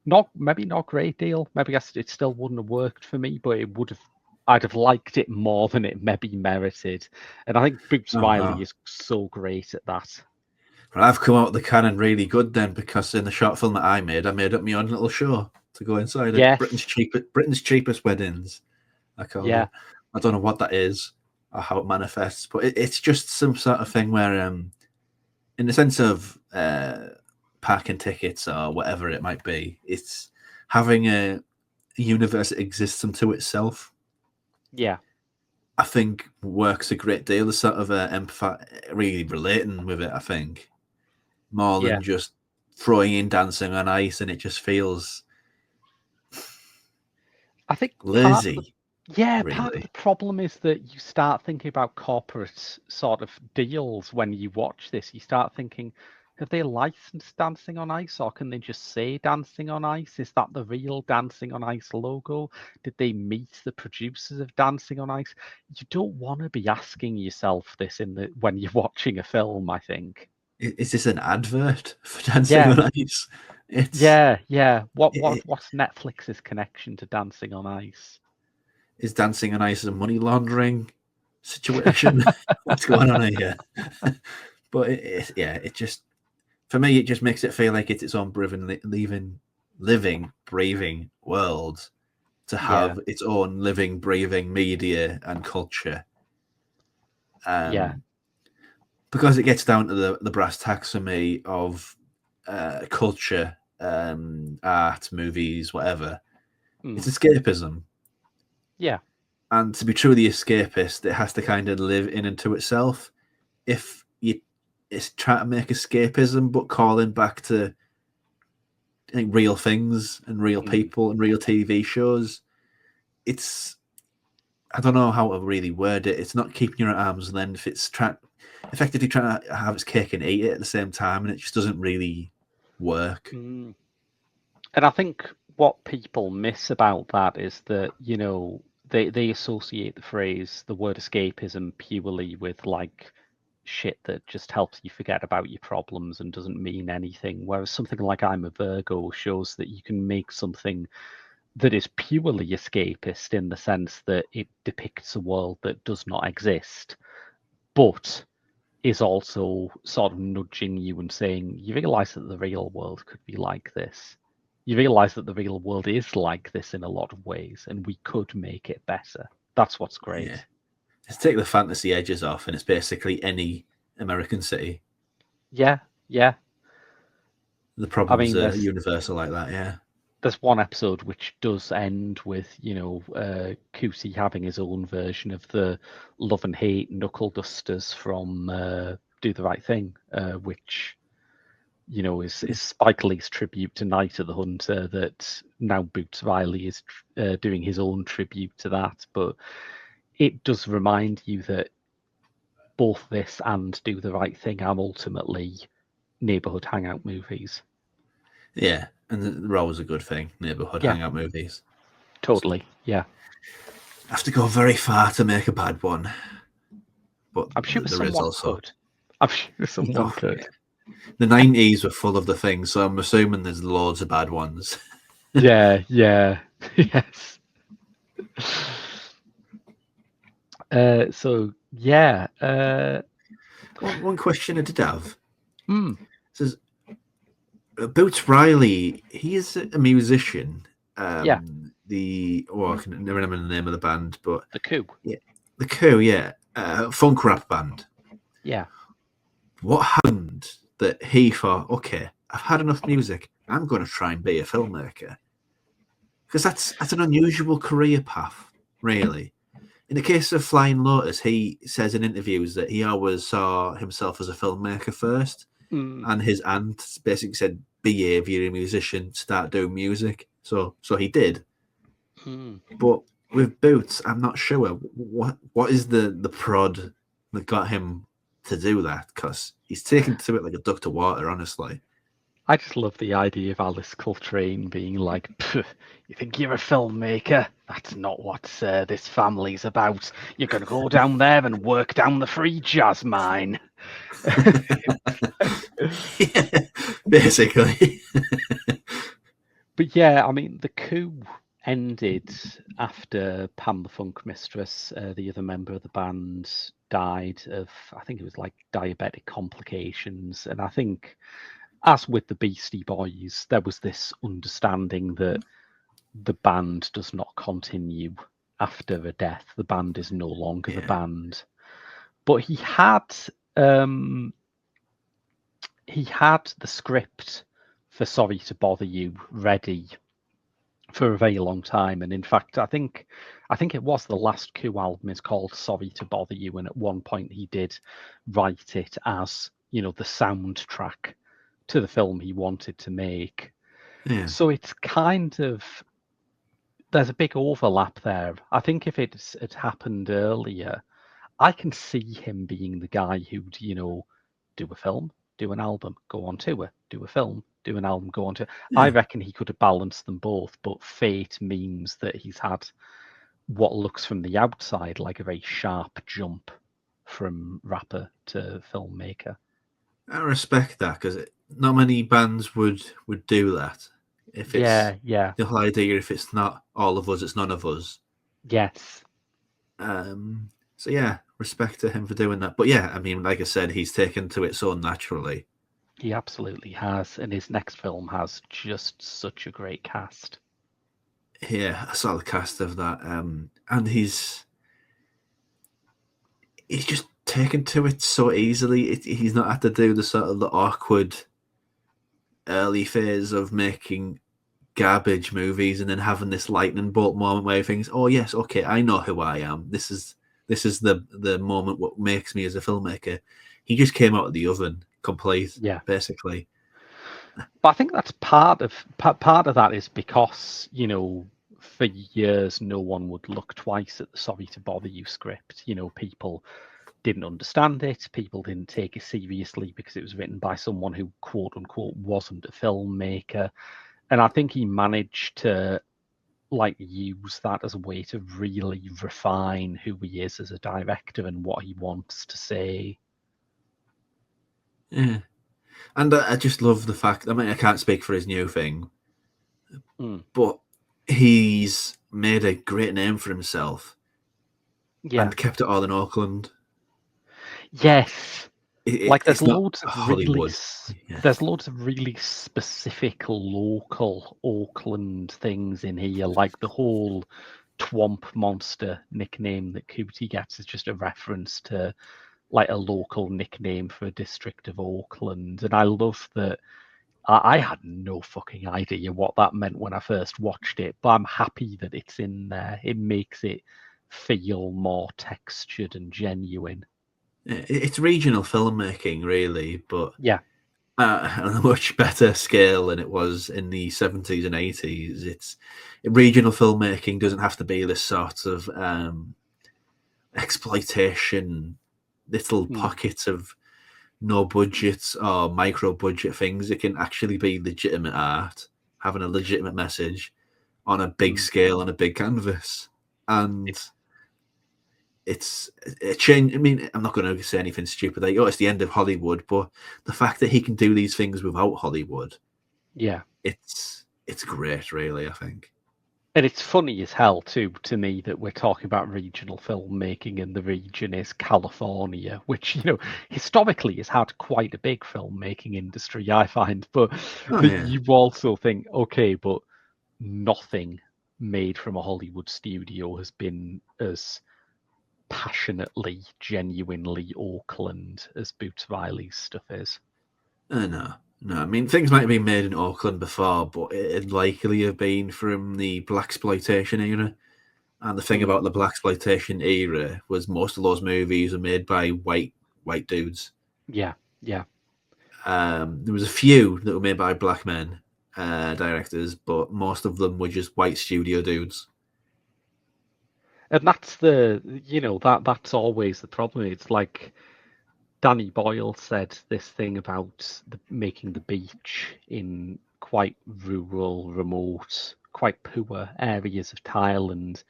not maybe not a great deal. Maybe it still wouldn't have worked for me, but it would have I'd have liked it more than it maybe merited. And I think Boots Oh Riley no. is so great at that. Well, I've come out of the canon really good then because in the short film that I made up my own little show to go inside it. Yes. Britain's cheapest weddings, I called Yeah. it. I don't know what that is or how it manifests, but it's just some sort of thing where, in the sense of parking tickets or whatever it might be, it's having a universe that exists unto itself. Yeah. I think works a great deal. The sort of really relating with it. I think more Yeah. than just throwing in dancing on ice, and it just feels I think lazy, part of the really. problem is that you start thinking about corporate sort of deals when you watch this. You start thinking, have they licensed Dancing on Ice or can they just say Dancing on Ice? Is that the real Dancing on Ice logo? Did they meet the producers of Dancing on Ice? You don't want to be asking yourself this when you're watching a film, I think. Is this an advert for dancing Yeah, on ice? It's yeah, yeah. it, What's Netflix's connection to Dancing on Ice? is dancing on ice a money laundering situation? What's going on here? But yeah, it just for me it just makes it feel like it's its own living, breathing world to Yeah, have its own living, breathing media and culture. yeah. Um, because it gets down to the brass tacks for me of culture, art, movies, whatever. Mm. It's escapism. Yeah. And to be truly escapist, it has to kind of live in and to itself. If you it's trying to make escapism, but calling back to I think real things and real Mm. people and real TV shows, it's I don't know how to really word it. It's not keeping you at arm's length. It's effectively trying to have its cake and eat it at the same time, and it just doesn't really work. Mm. And I think what people miss about that is that, they associate the word escapism purely with like shit that just helps you forget about your problems and doesn't mean anything. Whereas something like I'm a Virgo shows that you can make something that is purely escapist in the sense that it depicts a world that does not exist, but is also sort of nudging you and saying, you realize that the real world could be like this. You realize that the real world is like this in a lot of ways, and we could make it better. That's what's Yeah. great. Just take the fantasy edges off, and it's basically any American city. Yeah, yeah. The I problems mean, are there's universal like that, yeah. there's one episode which does end with, Cootie having his own version of the love and hate knuckle dusters from Do the Right Thing, which, is Spike Lee's tribute to Night of the Hunter, that now Boots Riley is doing his own tribute to that. But it does remind you that both this and Do the Right Thing are ultimately neighborhood hangout movies. Yeah, and they're always a good thing, neighborhood Yeah, hangout movies. totally. Yeah. Have to go very far to make a bad one, but I'm sure there is someone also. could. I'm sure someone Oh, could. yeah. The 90s were full of the things, so I'm assuming there's loads of bad ones. Yeah, yes. So yeah. One question I did have Hmm. says Boots Riley. He is a musician. Yeah, I can never remember the name of the band, but the coup. yeah, the Coup, yeah, funk rap band. Yeah. What happened that he thought, okay, I've had enough music. I'm going to try and be a filmmaker, because that's an unusual career path, really. In the case of Flying Lotus, he says in interviews that he always saw himself as a filmmaker first, Mm. and his aunt basically said, "Behave, you're a musician, start doing music." So he did. Mm. But with Boots, I'm not sure what is the prod that got him to do that, because he's taken to it like a duck to water, honestly. I just love the idea of Alice Coltrane being like, "You think you're a filmmaker? That's not what this family's about. You're going to go down there and work down the free jazz mine." Yeah, basically. But yeah, I mean, the coup ended after Pam the Funk Mistress, the other member of the band, died of, I think it was like diabetic complications. And I think, as with the Beastie Boys, there was this understanding that the band does not continue after a death. The band is no longer the Yeah, band. But um, he had the script for Sorry to Bother You ready for a very long time. And in fact, I think it was the last Coup album is called Sorry to Bother You, and at one point he did write it as, the soundtrack to the film he wanted to make. yeah, So it's kind of, there's a big overlap there. I think if it had happened earlier, I can see him being the guy who'd, do a film, do an album, go on tour, do a film, do an album, go on tour. I yeah. reckon he could have balanced them both, but fate means that he's had what looks from the outside like a very sharp jump from rapper to filmmaker. I respect that, because not many bands would do that. If it's Yeah, yeah, the whole idea, if it's not all of us, it's none of us. yes. So yeah, respect to him for doing that. But yeah, I mean, like I said, he's taken to it so naturally. He absolutely has, and his next film has just such a great cast. Yeah, I saw the cast of that, and he's just taken to it so easily. He's not had to do the sort of the awkward early phase of making garbage movies and then having this lightning bolt moment where he thinks, "Oh yes, okay, I know who I am. This is the moment what makes me as a filmmaker." He just came out of the oven, complete, Yeah. basically. But I think that's part of that is because, for years no one would look twice at the Sorry to Bother You script. People didn't understand it, people didn't take it seriously because it was written by someone who, quote unquote, wasn't a filmmaker. And I think he managed to use that as a way to really refine who he is as a director and what he wants to say. Yeah, and I just love the fact. I mean, I can't speak for his new thing, Mm. but he's made a great name for himself Yeah. and kept it all in Auckland. Yes. It's not Hollywood. Yeah, there's loads of really specific local Auckland things in here, like the whole Twomp Monster nickname that Cootie gets is just a reference to like a local nickname for a district of Auckland. And I love that I had no fucking idea what that meant when I first watched it, but I'm happy that it's in there. It makes it feel more textured and genuine. It's regional filmmaking, really, but Yeah. on a much better scale than it was in the 70s and 80s. It's regional filmmaking doesn't have to be this sort of exploitation, little Mm. pockets of no budgets or micro budget things. It can actually be legitimate art, having a legitimate message on a big Mm. scale on a big canvas, and it's a change. I mean, I'm not going to say anything stupid like, "Oh, it's the end of Hollywood," but the fact that he can do these things without Hollywood, Yeah. it's great, really. I think. And it's funny as hell too to me that we're talking about regional filmmaking and the region is California, which historically has had quite a big filmmaking industry, I find. But Oh that yeah, you also think, okay, but nothing made from a Hollywood studio has been as passionately, genuinely Auckland as Boots Riley's stuff is. no, no. I mean, things might have been made in Auckland before, but it'd likely have been from the black exploitation era. And the thing Mm. about the black exploitation era was most of those movies were made by white dudes. Yeah, yeah. There was a few that were made by black men directors, but most of them were just white studio dudes. And that's that's always the problem. It's like Danny Boyle said this thing about making the beach in quite rural, remote, quite poor areas of Thailand.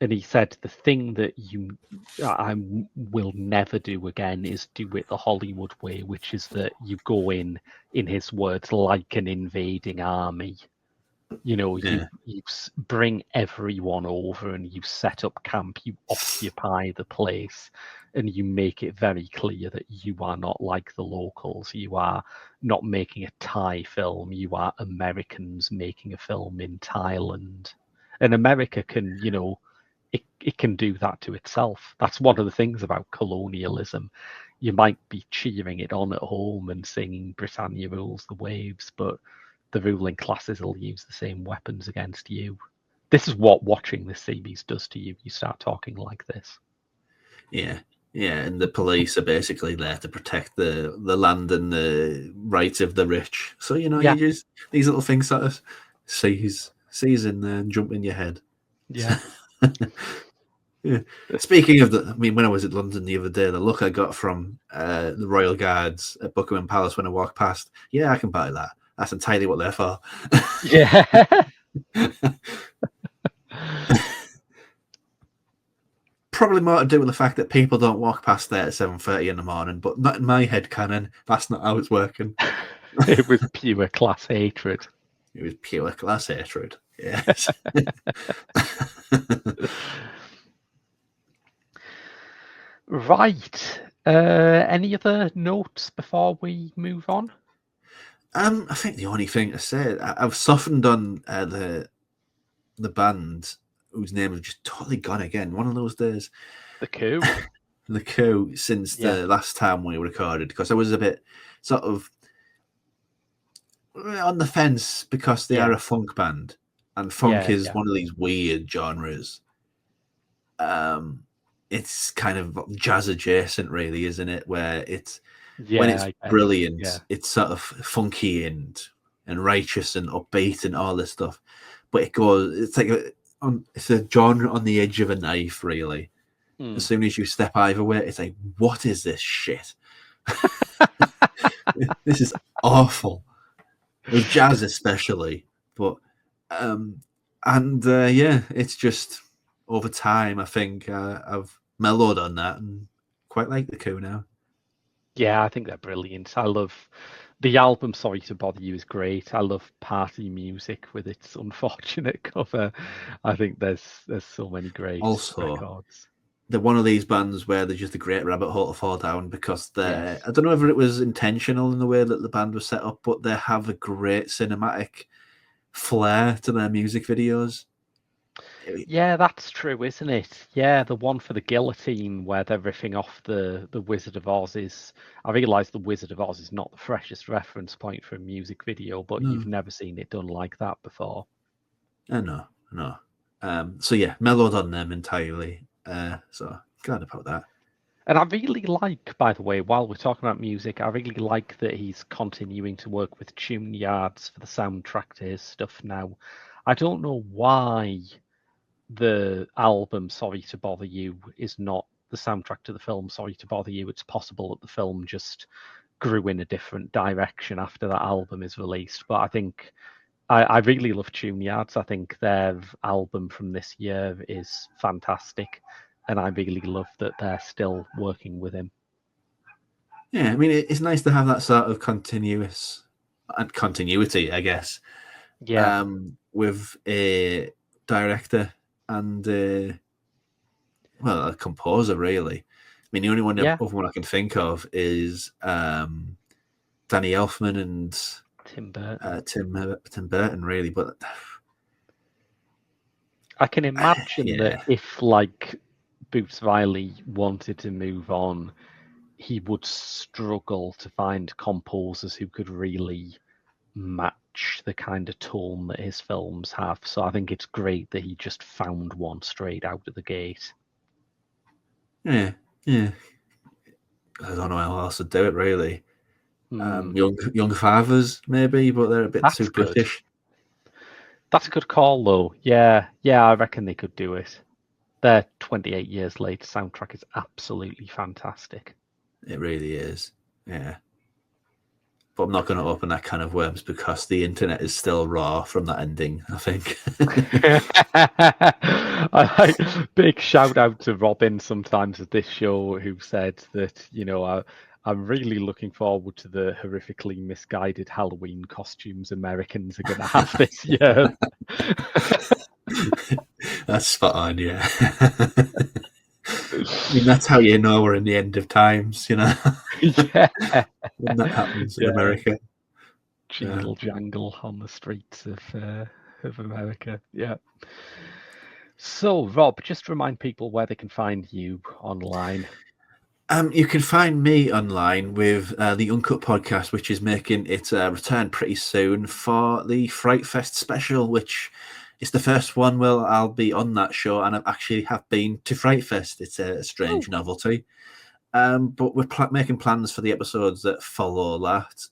And he said the thing that I will never do again is do it the Hollywood way, which is that you go in his words, like an invading army. Yeah, You bring everyone over and you set up camp, you occupy the place, and you make it very clear that you are not like the locals. You are not making a Thai film. You are Americans making a film in Thailand. And America can, it can do that to itself. That's one of the things about colonialism. You might be cheering it on at home and singing Britannia rules the waves, but the ruling classes will use the same weapons against you. This is what watching this series does to you. You start talking like this. yeah, yeah. And the police are basically there to protect the land and the rights of the rich. So Yeah, you just these little things sort of seize in there and jump in your head. yeah. Yeah. Speaking of I mean, when I was at London the other day, the look I got from the Royal Guards at Buckingham Palace when I walked past, yeah, I can buy that. That's entirely what they're for. Yeah. Probably more to do with the fact that people don't walk past there at 7:30 in the morning, but not in my head canon. That's not how it's working. It was pure class hatred. It was pure class hatred. Yes. Right. Any other notes before we move on? I think the only thing to say, I've softened on the band whose name has just totally gone again. One of those days. The coup. The coup since Yeah. the last time we recorded because I was a bit sort of on the fence because they are Yeah. a funk band and funk Yeah. is Yeah. one of these weird genres. Um, it's kind of jazz adjacent, really, isn't it? Where it's when Yeah, it's I guess. Yeah. brilliant, it's sort of funky and righteous and upbeat and all this stuff. But it goes, it's like it's a genre on the edge of a knife, really. As Mm. soon as you step either way, it's like, what is this shit? This is awful. With jazz, especially. But, yeah, it's just over time, I think I've mellowed on that and quite like the coup now. Yeah, I think they're brilliant. I love the album Sorry to Bother You is great. I love Party Music with its unfortunate cover. I think there's so many great Also, records. they're one of these bands where they're just a great rabbit hole to fall down because they're, Yes. I don't know whether it was intentional in the way that the band was set up, but they have a great cinematic flair to their music videos. Yeah, that's true, isn't it? Yeah, the one for the guillotine where they're riffing off the Wizard of Oz is. I realise the Wizard of Oz is not the freshest reference point for a music video, but No, you've never seen it done like that before. no, no. So yeah, mellowed on them entirely. So glad about that. And I really like, by the way, while we're talking about music, I really like that he's continuing to work with Tune Yards for the soundtrack to his stuff now. I don't know why the album Sorry to Bother You is not the soundtrack to the film Sorry to Bother You. It's possible that the film just grew in a different direction after that album is released. But I think I really love Tune Yards. I think their album from this year is fantastic. And I really love that they're still working with him. Yeah, I mean, it's nice to have that sort of continuity, I guess, Yeah. with a director and well, a composer, really. I mean, the only Yeah. other one I can think of is Danny Elfman and Tim Burton. Tim Burton, really. But I can imagine that yeah, if like Boots Riley wanted to move on, he would struggle to find composers who could really match the kind of tone that his films have. So I think it's great that he just found one straight out of the gate. yeah, yeah. I don't know how else to do it, really. Young fathers, maybe, but they're a bit That's too good. British. That's a good call, though. Yeah, I reckon they could do it. Their 28 Years Later soundtrack is absolutely fantastic. It really is. Yeah. But I'm not going to open that can of worms because the internet is still raw from that ending, I think. Big shout out to Robin sometimes at this show who said that, I'm really looking forward to the horrifically misguided Halloween costumes Americans are going to have this year. That's spot on, yeah. I mean, that's how you know we're in the end of times, Yeah, when that happens in yeah. America. Jingle jangle on the streets of America. Yeah. So, Rob, just remind people where they can find you online. You can find me online with the Uncut podcast, which is making its return pretty soon for the Fright Fest special, which is the first one where I'll be on that show, and I actually have been to Fright Fest. It's a strange novelty, but we're making plans for the episodes that follow that.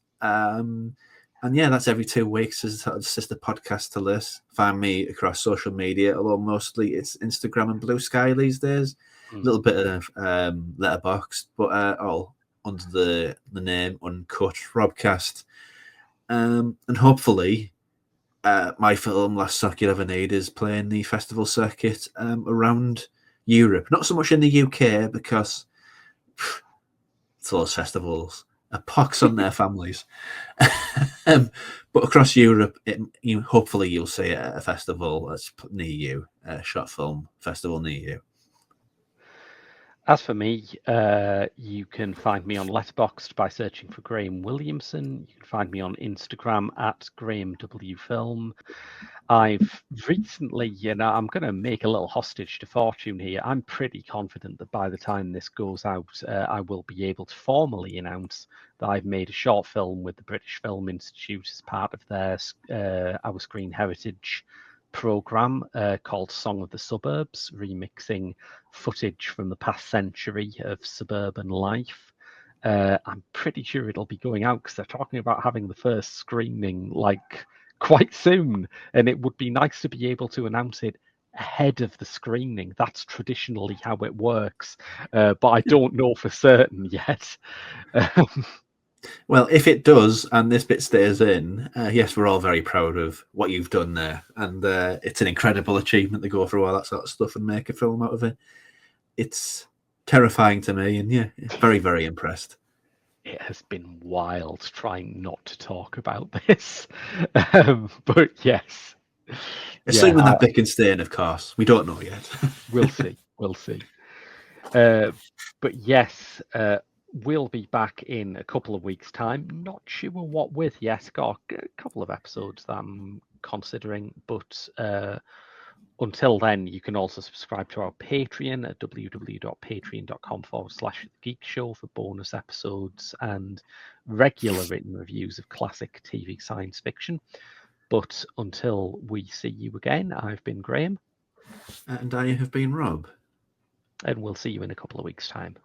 And yeah, that's every 2 weeks as a sort of sister podcast to this. Find me across social media, although mostly it's Instagram and Blue Sky these days. A little bit of Letterboxd, but all under the name Uncut Robcast. And hopefully, my film Last Sock You'll Ever Need is playing the festival circuit around Europe. Not so much in the UK because it's those festivals. A pox on their families. But across Europe, hopefully you'll see it at a festival that's near you, a short film festival near you. As for me, you can find me on Letterboxd by searching for Graham Williamson. You can find me on Instagram at Graham W Film. I've recently, I'm going to make a little hostage to fortune here. I'm pretty confident that by the time this goes out, I will be able to formally announce that I've made a short film with the British Film Institute as part of their Our Screen Heritage program called Song of the Suburbs, remixing footage from the past century of suburban life. I'm pretty sure it'll be going out because they're talking about having the first screening quite soon, and it would be nice to be able to announce it ahead of the screening. That's traditionally how it works, but I don't know for certain yet. Well, if it does, and this bit stays in, yes, we're all very proud of what you've done there, and it's an incredible achievement to go through all that sort of stuff and make a film out of it. It's terrifying to me, and yeah, very, very impressed. It has been wild trying not to talk about this, but yes, Assuming that bit can stay in, of course. We don't know yet. We'll see. We'll see. But yes, we'll be back in a couple of weeks' time. Not sure what with yet. Got a couple of episodes that I'm considering, but until then, you can also subscribe to our Patreon at www.patreon.com/Geek Show for bonus episodes and regular written reviews of classic TV science fiction. But until we see you again, I've been Graham. And I have been Rob. And we'll see you in a couple of weeks' time.